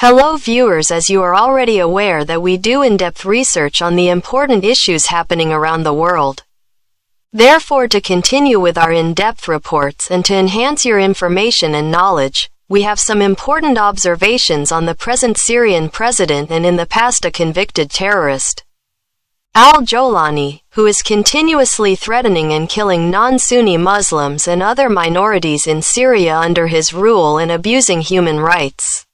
Hello viewers, as you are already aware that we do in-depth research on the important issues happening around the world. Therefore, to continue with our in-depth reports and to enhance your information and knowledge, we have some important observations on the present Syrian president and in the past a convicted terrorist, Jolani, who is continuously threatening and killing non-Sunni Muslims and other minorities in Syria under his rule and abusing human rights.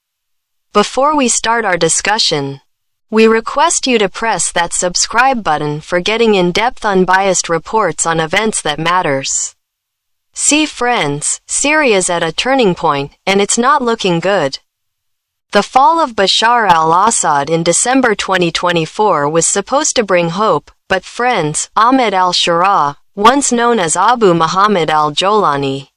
Before we start our discussion, we request you to press that subscribe button for getting in-depth unbiased reports on events that matters. See friends, Syria's at a turning point, and it's not looking good. The fall of Bashar al-Assad in December 2024 was supposed to bring hope, but friends, Ahmed al-Shara, once known as Abu Muhammad al-Jolani,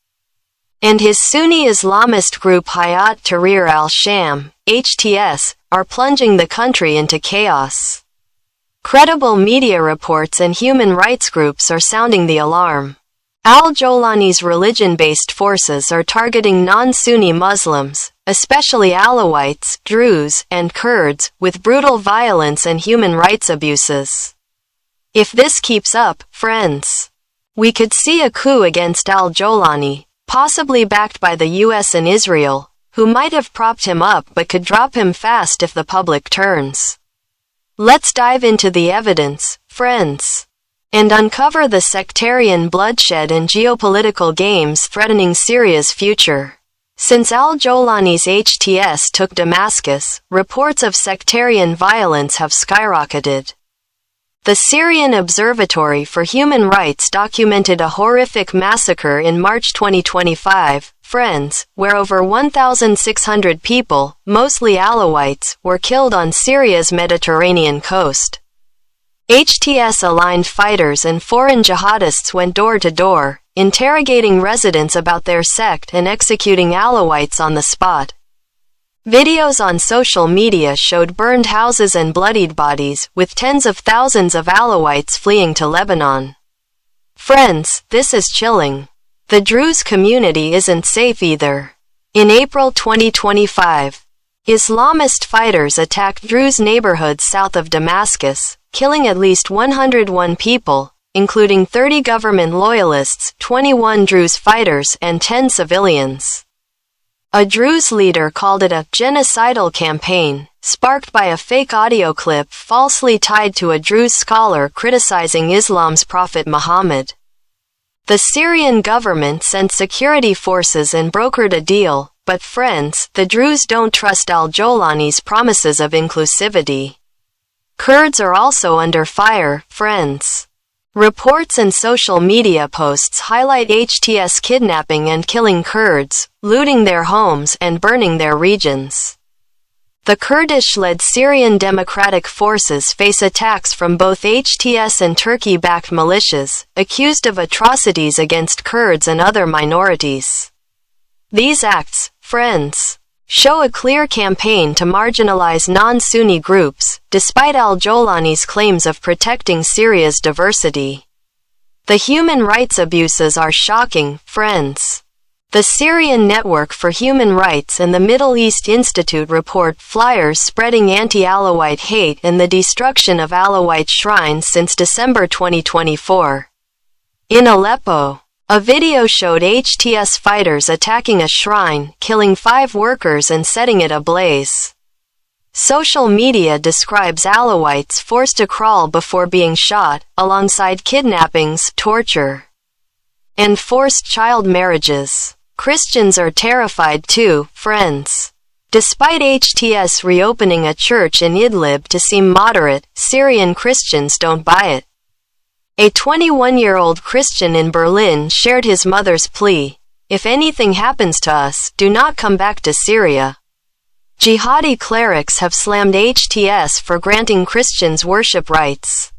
and his Sunni Islamist group Hayat Tahrir al-Sham, HTS, are plunging the country into chaos. Credible media reports and human rights groups are sounding the alarm. Al-Jolani's religion-based forces are targeting non-Sunni Muslims, especially Alawites, Druze, and Kurds, with brutal violence and human rights abuses. If this keeps up, friends, we could see a coup against Al-Jolani, possibly backed by the US and Israel, who might have propped him up but could drop him fast if the public turns. Let's dive into the evidence, friends, and uncover the sectarian bloodshed and geopolitical games threatening Syria's future. Since al-Jolani's HTS took Damascus, reports of sectarian violence have skyrocketed. The Syrian Observatory for Human Rights documented a horrific massacre in March 2025, friends, where over 1,600 people, mostly Alawites, were killed on Syria's Mediterranean coast. HTS-aligned fighters and foreign jihadists went door to door, interrogating residents about their sect and executing Alawites on the spot. Videos on social media showed burned houses and bloodied bodies, with tens of thousands of Alawites fleeing to Lebanon. Friends, this is chilling. The Druze community isn't safe either. In April 2025, Islamist fighters attacked Druze neighborhoods south of Damascus, killing at least 101 people, including 30 government loyalists, 21 Druze fighters, and 10 civilians. A Druze leader called it a genocidal campaign, sparked by a fake audio clip falsely tied to a Druze scholar criticizing Islam's Prophet Muhammad. The Syrian government sent security forces and brokered a deal, but friends, the Druze don't trust al-Jolani's promises of inclusivity. Kurds are also under fire, friends. Reports and social media posts highlight HTS kidnapping and killing Kurds, looting their homes and burning their regions. The Kurdish-led Syrian Democratic Forces face attacks from both HTS and Turkey-backed militias, accused of atrocities against Kurds and other minorities. These acts, friends, show a clear campaign to marginalize non-Sunni groups, despite al-Jolani's claims of protecting Syria's diversity. The human rights abuses are shocking, friends. The Syrian Network for Human Rights and the Middle East Institute report flyers spreading anti-Alawite hate and the destruction of Alawite shrines since December 2024. In Aleppo, a video showed HTS fighters attacking a shrine, killing 5 workers and setting it ablaze. Social media describes Alawites forced to crawl before being shot, alongside kidnappings, torture, and forced child marriages. Christians are terrified too, friends. Despite HTS reopening a church in Idlib to seem moderate, Syrian Christians don't buy it. A 21-year-old Christian in Berlin shared his mother's plea: "If anything happens to us, do not come back to Syria." Jihadi clerics have slammed HTS for granting Christians worship rights.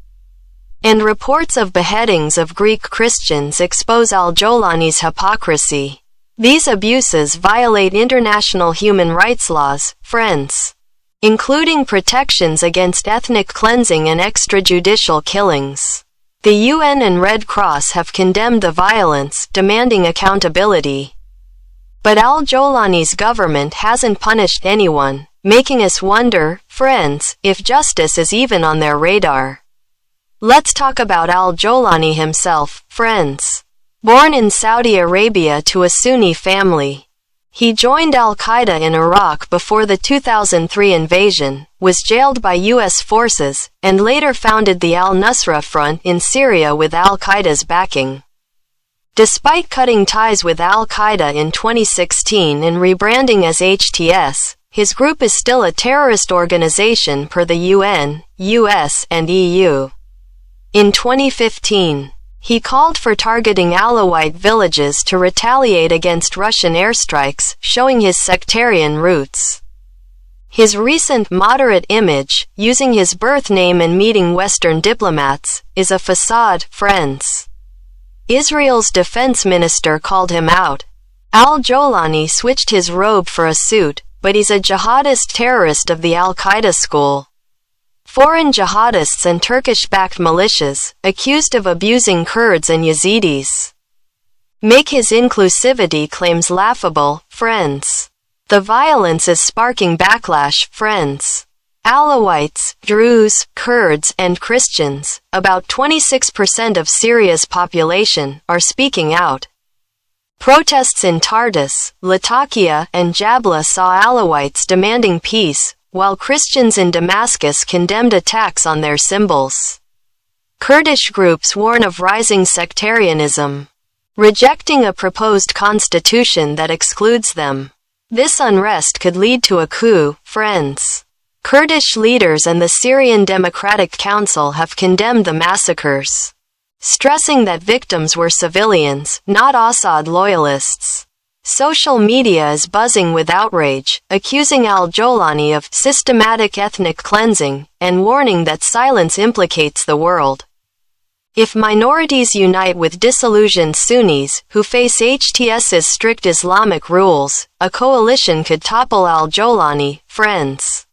And reports of beheadings of Greek Christians expose al-Jolani's hypocrisy. These abuses violate international human rights laws, friends, including protections against ethnic cleansing and extrajudicial killings. The UN and Red Cross have condemned the violence, demanding accountability. But al-Jolani's government hasn't punished anyone, making us wonder, friends, if justice is even on their radar. Let's talk about al-Jolani himself, friends. Born in Saudi Arabia to a Sunni family, he joined al-Qaeda in Iraq before the 2003 invasion, was jailed by U.S. forces, and later founded the al-Nusra Front in Syria with al-Qaeda's backing. Despite cutting ties with al-Qaeda in 2016 and rebranding as HTS, his group is still a terrorist organization per the UN, US, and EU. In 2015, he called for targeting Alawite villages to retaliate against Russian airstrikes, showing his sectarian roots. His recent moderate image, using his birth name and meeting Western diplomats, is a facade, friends. Israel's defense minister called him out. Al-Jolani switched his robe for a suit, but he's a jihadist terrorist of the al-Qaeda school. Foreign jihadists and Turkish-backed militias, accused of abusing Kurds and Yazidis, make his inclusivity claims laughable, friends. The violence is sparking backlash, friends. Alawites, Druze, Kurds, and Christians, about 26% of Syria's population, are speaking out. Protests in Tartus, Latakia, and Jabla saw Alawites demanding peace, while Christians in Damascus condemned attacks on their symbols. Kurdish groups warn of rising sectarianism, rejecting a proposed constitution that excludes them. This unrest could lead to a coup, friends. Kurdish leaders and the Syrian Democratic Council have condemned the massacres, stressing that victims were civilians, not Assad loyalists. Social media is buzzing with outrage, accusing al-Jolani of systematic ethnic cleansing, and warning that silence implicates the world. If minorities unite with disillusioned Sunnis, who face HTS's strict Islamic rules, a coalition could topple al-Jolani, friends.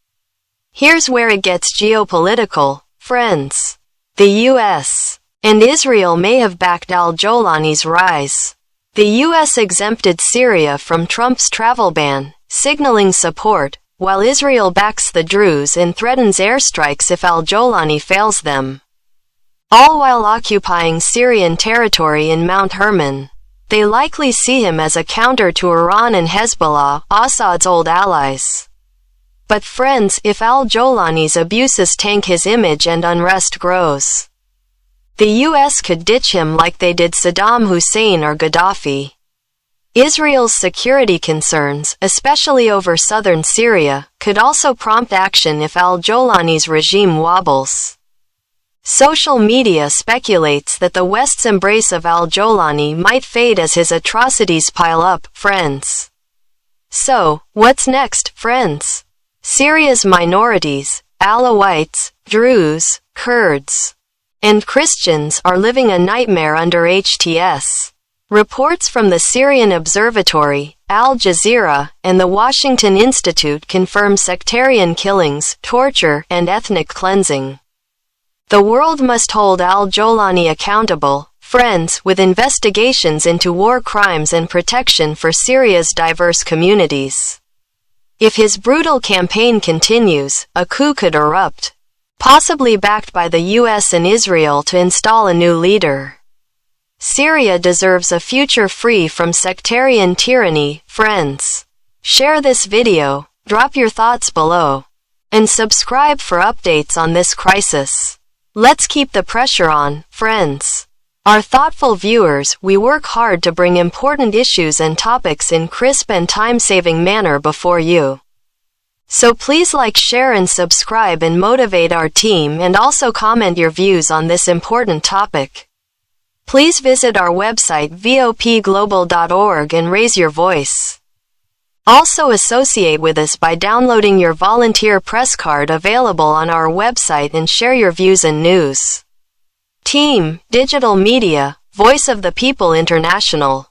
Here's where it gets geopolitical, friends. The U.S. and Israel may have backed al-Jolani's rise. The U.S. exempted Syria from Trump's travel ban, signaling support, while Israel backs the Druze and threatens airstrikes if al-Jolani fails them. All while occupying Syrian territory in Mount Hermon. They likely see him as a counter to Iran and Hezbollah, Assad's old allies. But friends, if al-Jolani's abuses tank his image and unrest grows, the U.S. could ditch him like they did Saddam Hussein or Gaddafi. Israel's security concerns, especially over southern Syria, could also prompt action if al-Jolani's regime wobbles. Social media speculates that the West's embrace of al-Jolani might fade as his atrocities pile up, friends. So, what's next, friends? Syria's minorities, Alawites, Druze, Kurds, and Christians are living a nightmare under HTS. Reports from the Syrian Observatory, Al Jazeera, and the Washington Institute confirm sectarian killings, torture, and ethnic cleansing. The world must hold al-Jolani accountable, friends, with investigations into war crimes and protection for Syria's diverse communities. If his brutal campaign continues, a coup could erupt, possibly backed by the U.S. and Israel to install a new leader. Syria deserves a future free from sectarian tyranny, friends. Share this video, drop your thoughts below, and subscribe for updates on this crisis. Let's keep the pressure on, friends. Our thoughtful viewers, we work hard to bring important issues and topics in crisp and time-saving manner before you. So please like, share and subscribe and motivate our team, and also comment your views on this important topic. Please visit our website VOPGLOBAL.org and raise your voice. Also associate with us by downloading your volunteer press card available on our website and share your views and news. Team Digital Media, Voice of the People International.